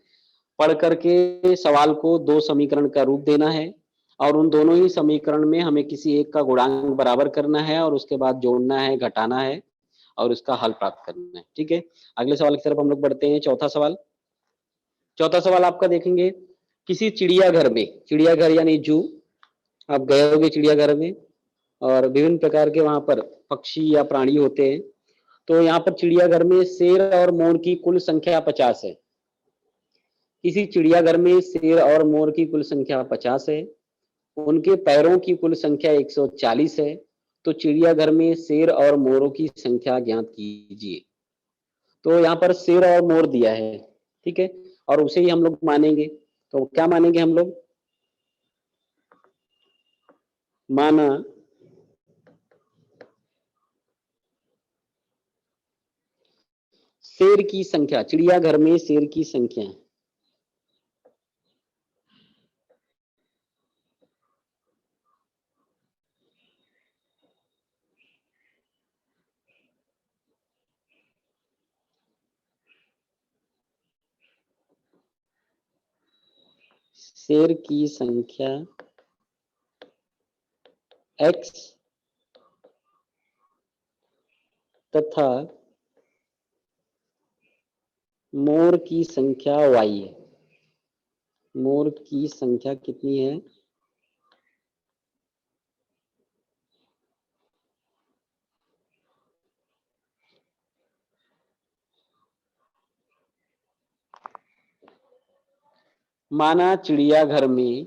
पढ़ करके सवाल को दो समीकरण का रूप देना है और उन दोनों ही समीकरण में हमें किसी एक का गुणांक बराबर करना है और उसके बाद जोड़ना है, घटाना है और उसका हल प्राप्त करना है। ठीक है, अगले सवाल की तरफ हम लोग बढ़ते हैं। चौथा सवाल, चौथा सवाल आपका देखेंगे, किसी चिड़ियाघर में, चिड़ियाघर यानी जू, आप गए होंगे चिड़ियाघर में और विभिन्न प्रकार के वहां पर पक्षी या प्राणी होते हैं। तो यहाँ पर चिड़ियाघर में शेर और मोर की कुल संख्या 50 है। किसी चिड़ियाघर में शेर और मोर की कुल संख्या 50 है, उनके पैरों की कुल संख्या 140 है। तो चिड़ियाघर में शेर और मोरों की संख्या ज्ञात कीजिए। तो यहाँ पर शेर और मोर दिया है, ठीक है, और उसे ही हम लोग मानेंगे। तो क्या मानेंगे हम लोग? माना शेर की संख्या, चिड़ियाघर में शेर की संख्या शेर की संख्या x तथा मोर की संख्या y है। मोर की संख्या कितनी है? माना चिड़ियाघर में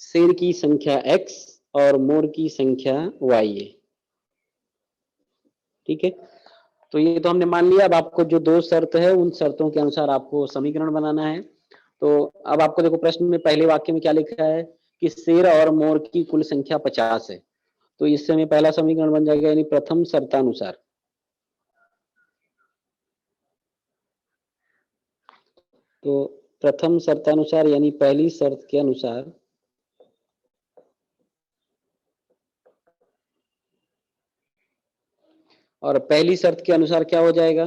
शेर की संख्या x और मोर की संख्या y है। ठीक है, तो ये तो हमने मान लिया। अब आपको जो दो शर्त है उन शर्तों के अनुसार आपको समीकरण बनाना है। तो अब आपको देखो प्रश्न में पहले वाक्य में क्या लिखा है कि शेर और मोर की कुल संख्या 50 है। तो इससे में पहला समीकरण बन जाएगा, यानी प्रथम शर्तानुसार। तो प्रथम शर्तानुसार यानी पहली शर्त के अनुसार और पहली शर्त के अनुसार क्या हो जाएगा?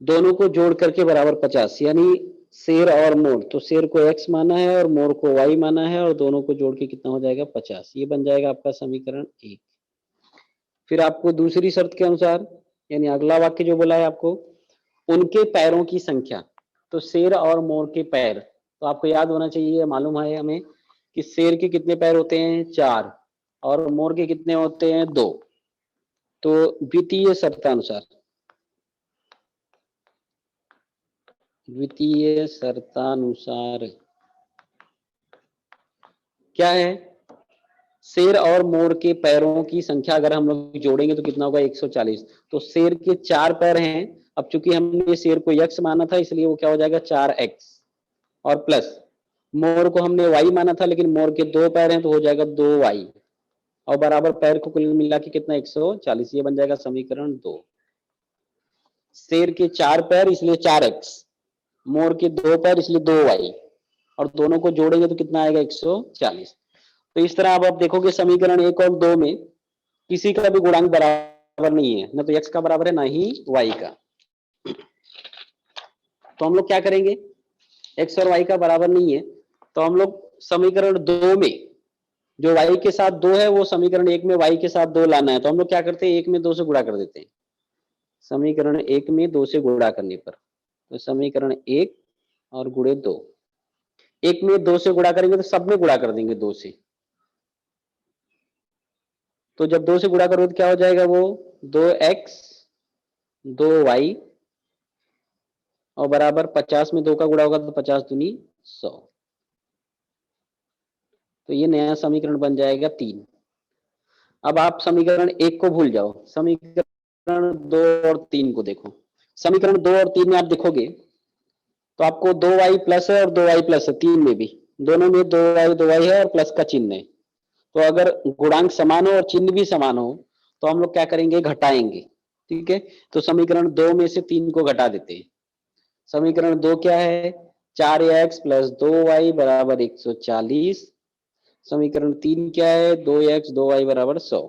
दोनों को जोड़ करके बराबर 50, यानी शेर और मोर, तो शेर को x माना है और मोर को y माना है और दोनों को जोड़ के कितना हो जाएगा? 50। ये बन जाएगा आपका समीकरण 1। फिर आपको दूसरी शर्त के अनुसार, यानी अगला वाक्य जो बोला है आपको, उनके पैरों की संख्या। तो शेर और मोर के पैर, तो आपको याद होना चाहिए, मालूम है हमें कि शेर के कितने पैर होते हैं? 4 और मोर के कितने होते हैं? 2। तो द्वितीय शर्तानुसार, द्वितीय शर्तानुसार क्या है? शेर और मोर के पैरों की संख्या अगर हम लोग जोड़ेंगे तो कितना होगा? 140। तो शेर के 4 पैर हैं, अब चूंकि हमने शेर को x माना था इसलिए वो क्या हो जाएगा? 4x और प्लस मोर को हमने y माना था लेकिन मोर के 2 पैर हैं तो हो जाएगा 2y और बराबर पैर को कुल मिला के कितना? 140। ये बन जाएगा समीकरण 2। शेर के 4 पैर इसलिए 4x, मोर के 2 पैर इसलिए 2y और दोनों को जोड़ेंगे तो कितना आएगा? 140। तो इस तरह अब आप देखोगे समीकरण 1 और 2 में किसी का भी गुणांक बराबर नहीं है, न तो x का बराबर है ना ही y का। तो हम लोग क्या करेंगे? x और y का बराबर नहीं है तो हम लोग समीकरण 2 में जो y के साथ 2 है वो समीकरण 1 में y के साथ 2 लाना है। तो हम लोग क्या करते हैं? 1 में 2 से गुणा कर देते हैं। समीकरण 1 में 2 से गुणा करने पर, तो समीकरण 1 और गुणे 2, 1 में 2 से गुणा करेंगे तो सब में गुणा कर देंगे 2 से, तो जब 2 से गुणा करोगे तो क्या हो जाएगा वो 2x 2y और बराबर 50 में 2 का गुणा होगा तो 50 दूनी 100, तो ये नया समीकरण बन जाएगा 3। अब आप समीकरण 1 को भूल जाओ, समीकरण 2 और 3 को देखो। समीकरण 2 और 3 में आप देखोगे तो आपको 2y प्लस है और 2y प्लस है, 3 में भी दोनों में 2y है और प्लस का चिन्ह है। तो अगर गुणांक समान हो और चिन्ह भी समान हो तो हम लोग क्या करेंगे, घटाएंगे। ठीक है, तो समीकरण 2 में से 3 को घटा देते हैं। समीकरण 2 क्या है, 4x प्लस 2y बराबर 140। समीकरण 3 क्या है, 2x 2y बराबर 100।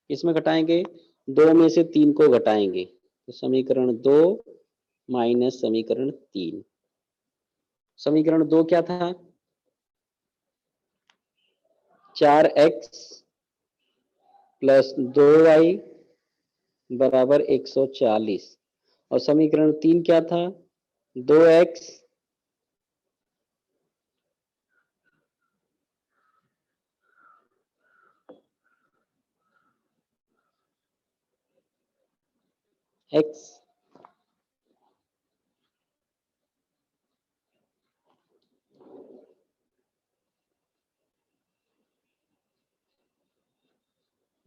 इसमें घटाएंगे, 2 में से 3 को घटाएंगे तो समीकरण 2 माइनस समीकरण 3। समीकरण 2 क्या था, 4x प्लस 2y बराबर 140 और समीकरण 3 क्या था, 2x x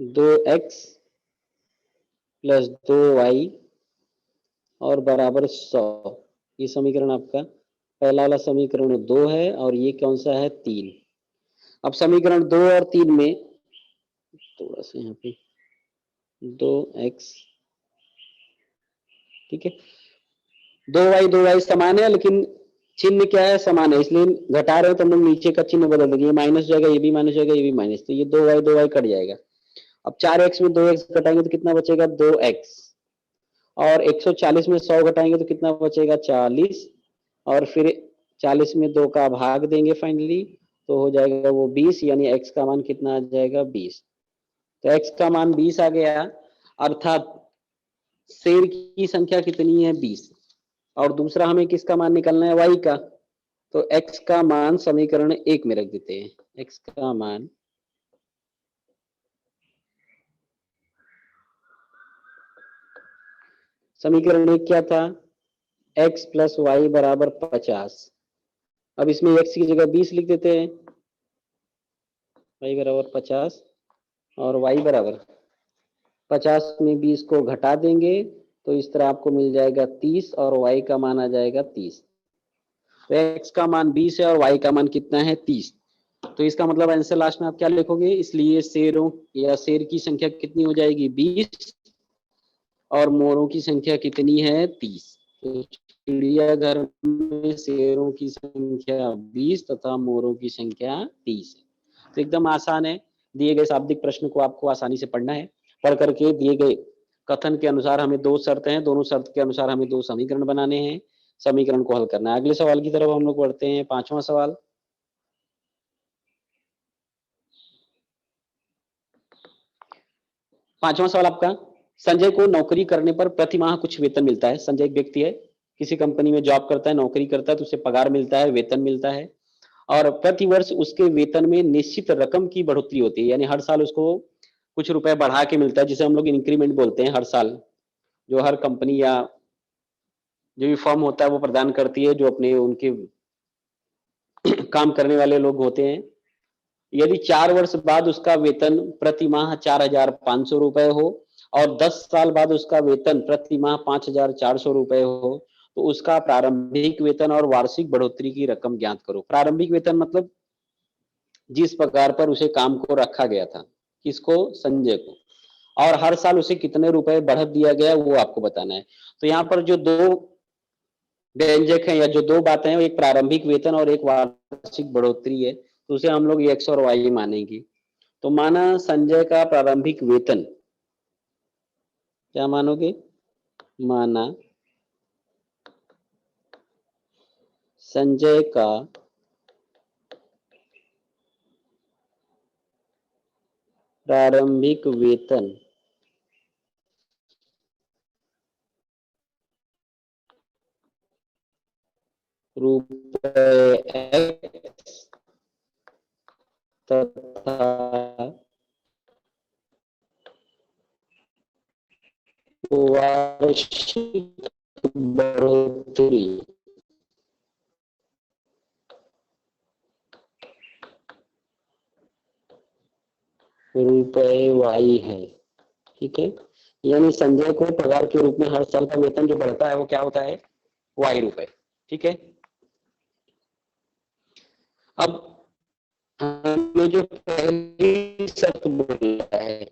2x plus 2y और बराबर 100। ये समीकरण आपका पहला वाला समीकरण 2 है और ये कौन सा है, 3। अब समीकरण 2 और 3 में थोड़ा सा यहाँ पे 2x, ठीक है, 2y समान है लेकिन चिन्ह क्या है, समान है, इसलिए घटा रहे हैं तो हम लोग नीचे का चिन्ह बदल देंगे, ये माइनस जाएगा, ये भी माइनस जाएगा, ये भी माइनस, तो ये 2y कट जाएगा। अब 4x में 2x घटाएंगे तो कितना बचेगा, 2x और 140 में 100 घटाएंगे तो कितना बचेगा, 40 और फिर 40 में 2 का भाग देंगे फाइनली तो हो जाएगा वो 20, यानी x का मान कितना आ जाएगा, 20। तो x का मान 20 आ गया, अर्थात शेर की संख्या कितनी है, 20। और दूसरा हमें किसका मान निकालना है, y का, तो x का मान समीकरण 1 में रख देते हैं। x का मान समीकरण 1 क्या था, x प्लस वाई बराबर 50। अब इसमें x की जगह 20 लिख देते हैं, y बराबर 50 और y बराबर 50 में 20 को घटा देंगे तो इस तरह आपको मिल जाएगा 30 और y का मान आ जाएगा 30। तो x का मान 20 है और y का मान कितना है, 30। तो इसका मतलब आंसर लास्ट में आप क्या लिखोगे, इसलिए शेरों या शेर की संख्या कितनी हो जाएगी, 20 और मोरों की संख्या कितनी है, 30। तो चिड़ियाघर में शेरों की संख्या 20 तथा मोरों की संख्या 30 है। तो एकदम आसान है, दिए गए शाब्दिक प्रश्न को आपको आसानी से पढ़ना है, पढ़ करके दिए गए कथन के अनुसार हमें 2 शर्त हैं, दोनों शर्त के अनुसार हमें 2 समीकरण बनाने हैं, समीकरण को हल करना है। अगले सवाल की तरफ हम लोग बढ़ते हैं, 5वां सवाल। 5वां सवाल आपका, संजय को नौकरी करने पर प्रति माह कुछ वेतन मिलता है। संजय एक व्यक्ति है, किसी कंपनी में जॉब करता है, नौकरी करता है, तो उसे पगार मिलता है, वेतन मिलता है और प्रति वर्ष उसके वेतन में निश्चित रकम की बढ़ोतरी होती है, यानी हर साल उसको कुछ रुपए बढ़ा के मिलता है, जिसे हम लोग इंक्रीमेंट बोलते हैं। हर साल जो हर कंपनी या जो भी फर्म होता है वो प्रदान करती है, जो अपने उनके काम करने वाले लोग होते हैं। यदि 4 वर्ष बाद उसका वेतन प्रति माह 4,500 रुपए हो और 10 साल बाद उसका वेतन प्रति माह 5,400 रुपए हो तो उसका प्रारंभिक वेतन और वार्षिक बढ़ोतरी की रकम ज्ञात करो। प्रारंभिक वेतन मतलब जिस प्रकार पर उसे काम को रखा गया था, किसको, संजय को, और हर साल उसे कितने रुपए बढ़त दिया गया वो आपको बताना है। तो यहाँ पर जो 2 व्यंजक हैं या जो 2 बातें हैं, एक प्रारंभिक वेतन और एक वार्षिक बढ़ोतरी है, तो उसे हम लोग एक्स और वाई मानेंगे। तो माना संजय का प्रारंभिक वेतन, क्या मानोगे, माना संजय का प्रारंभिक वेतन रुपए एक्स तथा वार्षिक बढ़ोतरी रुपए वाई है। ठीक है, यानी संजय को पगार के रूप में हर साल का वेतन जो बढ़ता है वो क्या होता है, वाई रुपए। ठीक है, अब हमने जो पहली शर्त बोला है,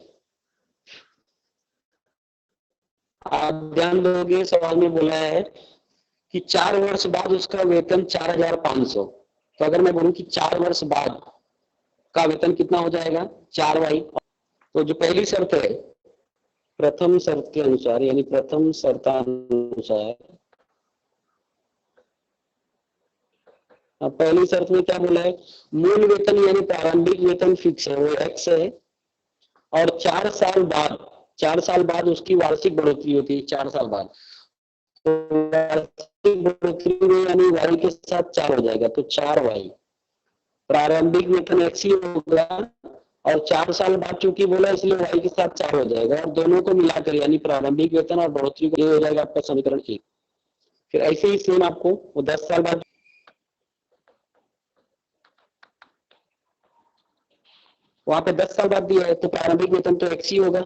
आप ध्यान दोगे सवाल में बोला है कि 4 वर्ष बाद उसका वेतन 4,500। तो अगर मैं बोलूं कि 4 वर्ष बाद का वेतन कितना हो जाएगा, 4y। तो जो पहली शर्त है, प्रथम शर्त के अनुसार, यानी प्रथम शर्तानुसार, अब पहली शर्त में क्या बोला है, मूल वेतन यानी प्रारंभिक वेतन फिक्स है, वो x है, और 4 साल बाद उसकी वार्षिक बढ़ोतरी होती है 4 साल बाद। तो वार्षिक बढ़ोतरी में यानी y के साथ 4 हो जाएगा, तो 4y। प्रारंभिक वेतन x ही होगा, और 4 साल बाद चूंकि बोला इसलिए y के साथ 4 हो जाएगा, और दोनों को मिलाकर यानी प्रारंभिक वेतन और बढ़ोतरी को, ये हो जाएगा आपका समीकरण 1। फिर ऐसे ही सेम आपको वो 10 साल बाद, वहां पे 10 साल बाद दिया है तो प्रारंभिक वेतन तो x ही होगा,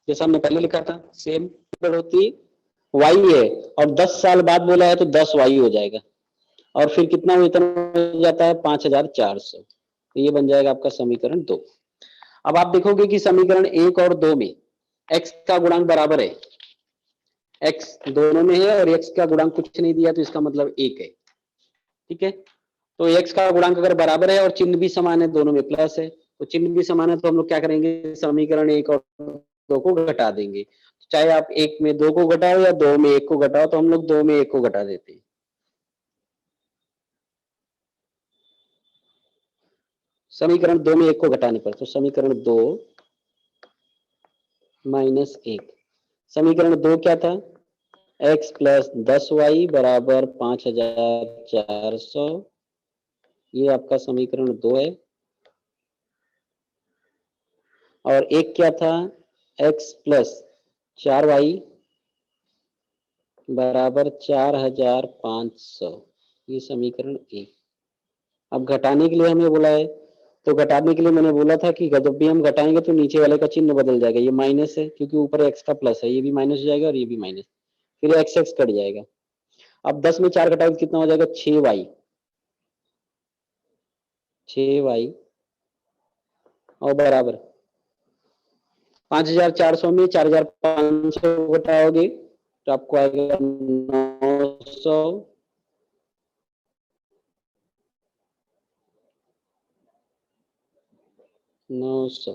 जैसा हमने पहले लिखा था। सेम बढ़ोतरी y है, और 10 साल बाद बोला है तो 10y हो जाएगा, और फिर कितना वेतन हो जाता है, 5,400। तो ये बन जाएगा आपका समीकरण 2। अब आप देखोगे कि समीकरण 1 और 2 में x का गुणांक बराबर है, x दोनों में है, और x का गुणांक कुछ नहीं दिया, तो इसका मतलब 1 है। ठीक है, तो x का गुणांक अगर बराबर है और चिन्ह भी समान है, दोनों में प्लस है, तो चिन्ह भी समान है, तो हम लोग क्या करेंगे, समीकरण 1 और 2 को घटा देंगे। चाहे आप 1 में 2 को घटाओ या 2 में 1 को घटाओ, तो हम लोग 2 में 1 को घटा देते हैं। समीकरण 2 में 1 को घटाने पर, तो समीकरण 2 माइनस 1, समीकरण 2 क्या था, x प्लस 10y बराबर 5,400, ये आपका समीकरण 2 है। और एक क्या था, x प्लस 4y बराबर 4,500, ये समीकरण 1। अब घटाने के लिए हमें बोला है, तो घटाने के लिए मैंने बोला था कि जब भी हम घटाएंगे तो नीचे वाले का चिन्ह बदल जाएगा, ये माइनस है क्योंकि ऊपर x का प्लस है, ये भी माइनस हो जाएगा और ये भी माइनस, फिर x x कट जाएगा। अब 10 में 4 घटाओ कितना हो जाएगा, 6y, 6y, और बराबर 5,400 में 4,500 घटाओगे तो आपको आएगा 900, 900।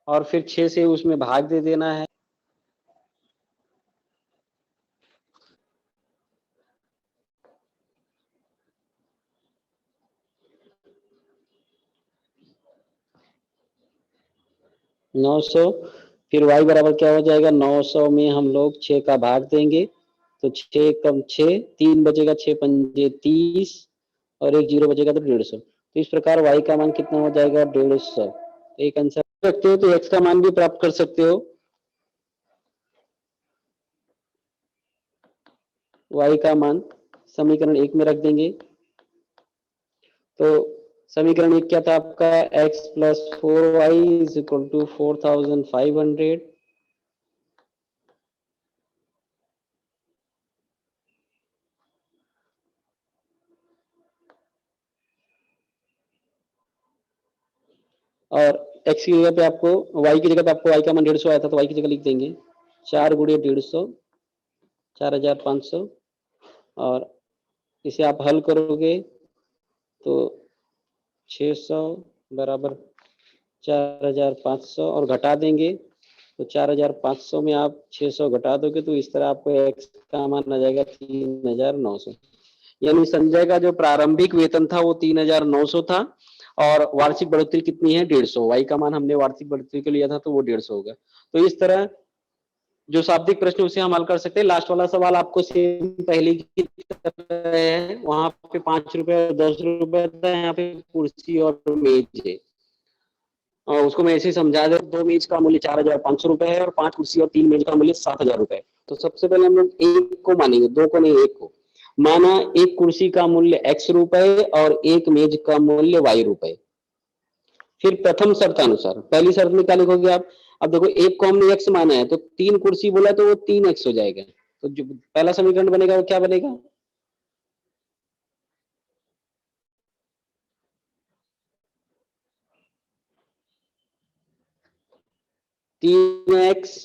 और फिर 6 से उसमें भाग दे देना है, नौ सौ। फिर y बराबर क्या हो जाएगा, 900 में हम लोग 6 का भाग देंगे, तो 6 कम 6, 3 बचेगा, 6 पंजे 30, और एक 0 बचेगा तो 150। तो इस प्रकार y का मान कितना हो जाएगा, 150। एक आंसर रखते हो तो x का मान भी प्राप्त कर सकते हो। y का मान समीकरण 1 में रख देंगे, तो समीकरण 1 क्या था आपका, x plus 4y is equal to 4,500, और x की जगह पे आपको, y की जगह पे आपको y का मान 150 आया था, तो y की जगह लिख देंगे 4 गुणे 150, 4,500, और इसे आप हल करोगे तो 600 बराबर 4,500, और घटा देंगे तो 4,500 में आप 600 घटा दोगे तो इस तरह आपको x का मान आ जाएगा 3,900। यानी संजय का जो प्रारंभिक वेतन था वो 3,900 था, और वार्षिक बढ़ोतरी कितनी है 150, y का मान हमने वार्षिक बढ़ोतरी के लिया था तो वो 150 होगा। तो इस तरह जो शाब्दिक प्रश्न उसे हम हल कर सकते हैं। लास्ट वाला सवाल आपको सेम पहले की तरह है, वहां पे 5 रुपए और 10 रुपए था, यहाँ पे कुर्सी और मेज है। और उसको मैं ऐसे ही समझा दे, 2 मेज का मूल्य 4,500 रुपए है और 5 कुर्सी और 3 मेज का मूल्य 7,000 रुपए। तो सबसे पहले हम लोग एक को मानेंगे, दो को नहीं, एक को माना। एक कुर्सी का मूल्य x रुपए और एक मेज का मूल्य y रुपए। फिर प्रथम शर्त अनुसार पहली शर्त में क्या लिखोगे आप? अब देखो एक को हमने x माना है तो 3 कुर्सी बोला तो वो 3x हो जाएगा। तो जो पहला समीकरण बनेगा वो क्या बनेगा? 3x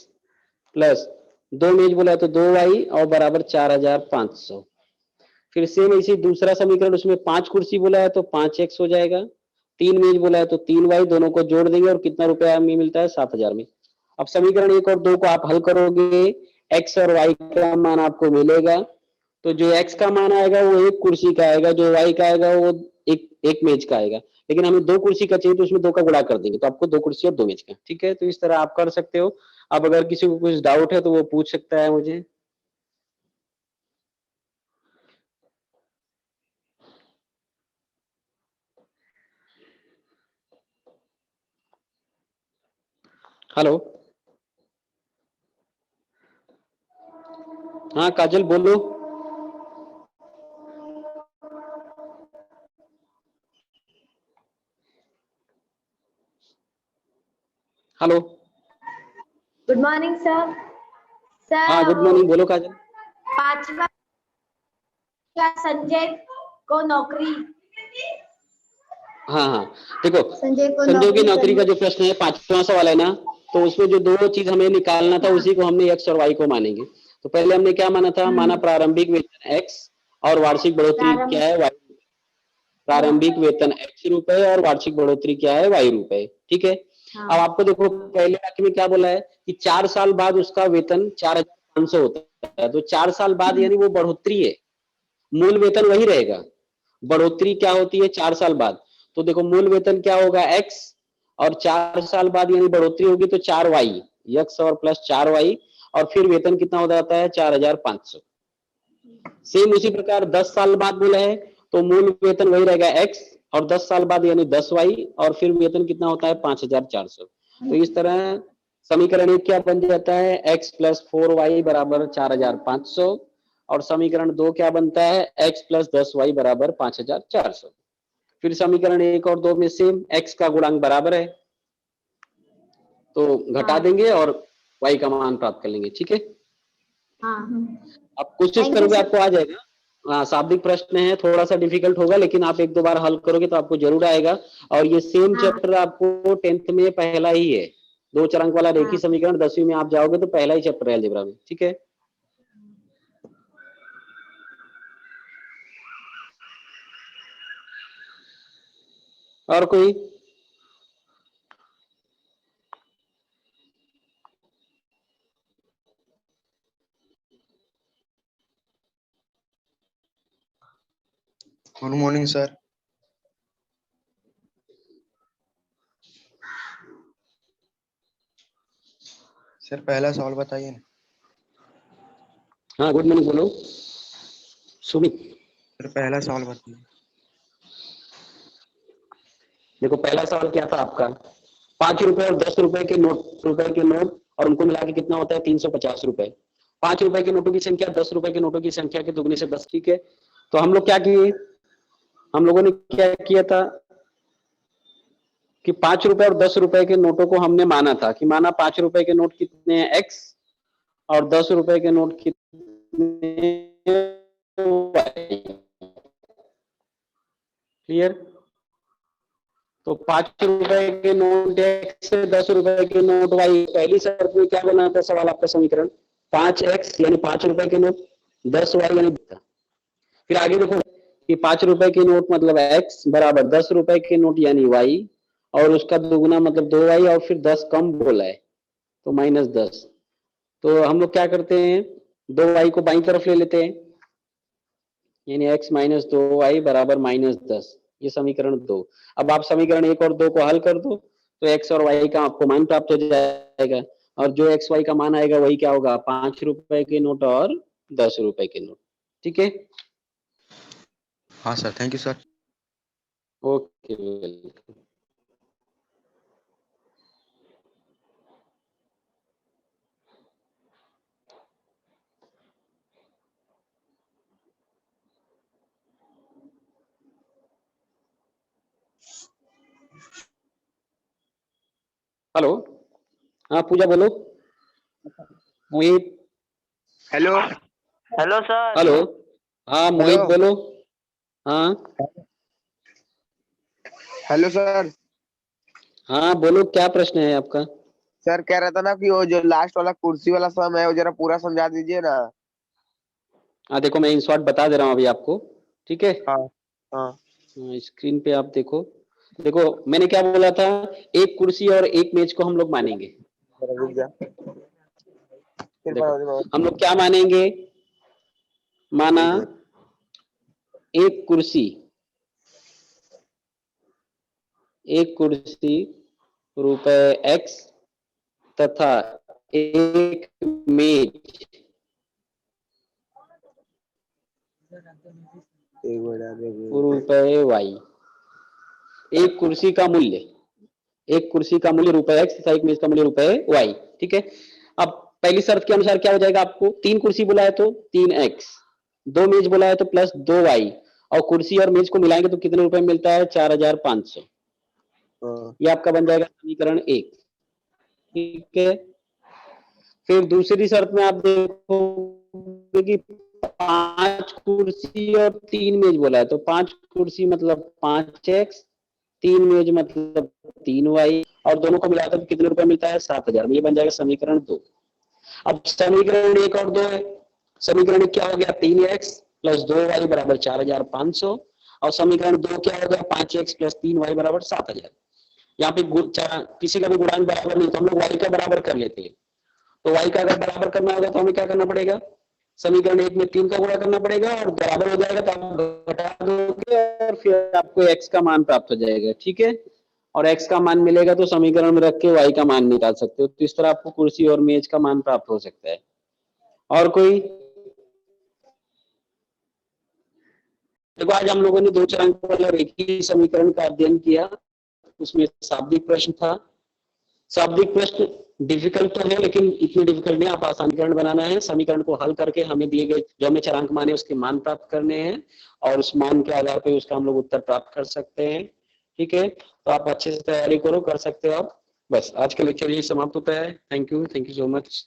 प्लस 2 मेज बोला है तो 2y और बराबर 4,500। फिर सेम इसी दूसरा समीकरण, उसमें 5 कुर्सी बोला है तो 5x हो जाएगा, 3 मेज बोला है तो 3y, दोनों को जोड़ देंगे और कितना रुपया में मिलता है 7,000 में। अब समीकरण 1 और 2 को आप हल करोगे, x और y का मान आपको मिलेगा। तो जो x का मान आएगा वो एक कुर्सी का आएगा, जो y का आएगा वो एक मेज का आएगा। लेकिन हमें 2 कुर्सी का चाहिए तो उसमें 2 का गुणा कर देंगे, तो आपको 2 कुर्सी और 2 मेज का। ठीक है, तो इस तरह आप कर सकते हो। अब अगर किसी को कुछ डाउट है तो वो पूछ सकता है मुझे। हेलो, हाँ काजल बोलो। Hello, good morning sir. हाँ सर गुड वो मॉर्निंग, बोलो काजल। पांचवा का संजय को नौकरी हाँ हाँ, देखो संजय को संजय की नौकरी नौकरी का करनी। जो प्रश्न है 5वां सवाल है ना, तो उसमें जो दो चीज हमें निकालना था हाँ। उसी को हमने x और y को मानेंगे। तो पहले हमने क्या माना था? माना प्रारंभिक वेतन x और वार्षिक बढ़ोतरी प्रारंभ क्या है y। प्रारंभिक वेतन x रुपए और वार्षिक बढ़ोतरी क्या है y रुपए। ठीक है। हाँ। अब आपको देखो पहले वाक्य में क्या बोला है कि 4 साल बाद उसका वेतन 4,500 होता है। तो 4 साल बाद यानी वो बढ़ोतरी है, मूल वेतन वही रहेगा। बढ़ोतरी क्या होती है 4 साल बाद? तो देखो मूल वेतन क्या होगा x, और 4 साल बाद यानी बढ़ोतरी होगी तो 4y, x और प्लस 4y, और फिर वेतन कितना हो जाता है 4,500। सेम उसी प्रकार 10 साल बाद बोला है तो मूल वेतन वही रहेगा x, और 10 साल बाद यानी 10y, और फिर वेतन कितना होता है 5,400। तो इस तरह समीकरण एक क्या बन जाता है? x प्लस 4y बराबर 4,500, और समीकरण 2 क्या बनता है? x प्लस 10y बराबर 5,400। फिर समीकरण 1 और 2 में सेम x का गुणांक बराबर है तो घटा देंगे और y का मान प्राप्त कर लेंगे। ठीक है, हाँ। आप कोशिश थैंक यू करोगे सर। आपको आ जाएगा। हाँ, शाब्दिक प्रश्न है, थोड़ा सा डिफिकल्ट होगा लेकिन आप एक दो बार हल करोगे तो आपको जरूर आएगा। और ये सेम हाँ चैप्टर आपको 10th में पहला ही है, 2 चरांक वाला रेखीय हाँ। समीकरण। 10वीं में आप जाओगे तो पहला ही चैप्टर है अलजेब्रा में। ठीक है, और कोई? Good morning sir. सर पहला सवाल बताइए ना। हाँ गुड मॉर्निंग, बोलो सुमित। सर पहला सवाल बताइए। देखो पहला सवाल क्या था आपका? 5 रुपए और 10 रुपए के नोट और उनको मिला के कितना होता है 350 रुपए। 5 रुपए के नोटों की संख्या 10 रुपए के नोटों की संख्या के दुगने से 10। ठीक है, तो हम लोग क्या किए, हम लोगों ने क्या किया था कि 5 रुपए और 10 रुपए के नोटों को हमने माना था कि माना 5 रुपए के नोट कितने हैं x, और 10 रुपए के नोट कितने y। क्लियर? तो 5 रुपए के नोट x से 10 रुपए के नोट y। पहली शर्त में क्या बना था सवाल आपका समीकरण? 5x यानी 5 रुपए के नोट, 10y यानी। फिर आगे देखो कि 5 रुपए के नोट मतलब x बराबर 10 रुपए के नोट यानी y, और उसका दुगुना मतलब 2y, और फिर 10 कम बोला है तो -10। तो हम लोग क्या करते हैं, 2y को बाईं तरफ ले लेते हैं, यानी x माइनस 2y बराबर -10। ये समीकरण 2। अब आप समीकरण 1 और 2 को हल कर दो तो x और y का आपको मान प्राप्त हो जाएगा, और जो x y का मान आएगा वही क्या होगा, 5 रुपए के नोट और 10 रुपए के नोट। ठीक है, हाँ sir, thank you sir. Okay welcome. Hello, हाँ पूजा बोलो। मोहित, हेलो हेलो सर। हेलो, हाँ मोहित हेलो। बोलो। हाँ हेलो सर। हाँ बोलो, क्या प्रश्न है आपका? सर कह रहा था ना कि वो जो लास्ट वाला कुर्सी वाला सम है वो जरा पूरा समझा दीजिए ना। हाँ देखो, मैं इन शॉर्ट बता दे रहा हूँ अभी आपको, ठीक है? हाँ हाँ। स्क्रीन पे आप देखो। देखो मैंने क्या बोला था, एक कुर्सी और एक मेज को हम लोग मानेंगे। जरा रुक जा। फिर देखो बता हम लोग क्या मानेंगे, माना एक कुर्सी रुपए x तथा एक मेज रुपए y। एक कुर्सी का मूल्य रुपए x तथा एक मेज का मूल्य रुपए y। ठीक है, अब पहली शर्त के अनुसार क्या हो जाएगा, आपको 3 कुर्सी बोला है तो 3x, 2 मेज बोला है तो प्लस 2y, और कुर्सी और मेज को मिलाएंगे तो कितने रुपए में मिलता है, 4500। ये आपका बन जाएगा समीकरण 1। ठीक है, फिर दूसरी शर्त में आप देखोगे कि 5 कुर्सी और 3 मेज बोला है तो 5 कुर्सी मतलब 5x, 3 मेज मतलब 3y, और दोनों को मिलाकर कितने रुपए मिलता है, 7000। ये बन जाएगा समीकरण 2। अब समीकरण 1 और 2 है, समीकरण क्या हो गया, 3x प्लस 2y बराबर 4500, और समीकरण 2 क्या हो गया, 5x प्लस 3y बराबर 7000। यहाँ पे किसी का भी गुणांक बराबर नहीं तो हम लोग y का बराबर कर लेते हैं। तो y का अगर बराबर करना होगा तो हमें क्या करना पड़ेगा, समीकरण 1 में 3 का गुणा करना पड़ेगा, और बराबर हो जाएगा तो आप घटा दोगे और फिर आपको x का मान प्राप्त हो जाएगा। ठीक है, और x का मान मिलेगा तो समीकरण में रख के y का मान निकाल सकते हो। तो इस तरह आपको कुर्सी और मेज का मान प्राप्त हो सकता है। और कोई? देखो आज हम लोगों ने 2 चरांक वाला रेखीय समीकरण का अध्ययन किया, उसमें शाब्दिक प्रश्न था। शाब्दिक प्रश्न डिफिकल्ट तो है लेकिन इतनी डिफिकल्ट नहीं, आप आसानीकरण बनाना है, समीकरण को हल करके हमें दिए गए जो हमें चरांक माने उसके मान प्राप्त करने हैं, और उस मान के आधार पर उसका हम लोग उत्तर प्राप्त कर सकते हैं। ठीक है, तो आप अच्छे से तैयारी करो, कर सकते हो आप। बस आज का लेक्चर यही समाप्त होता है। Thank you so much.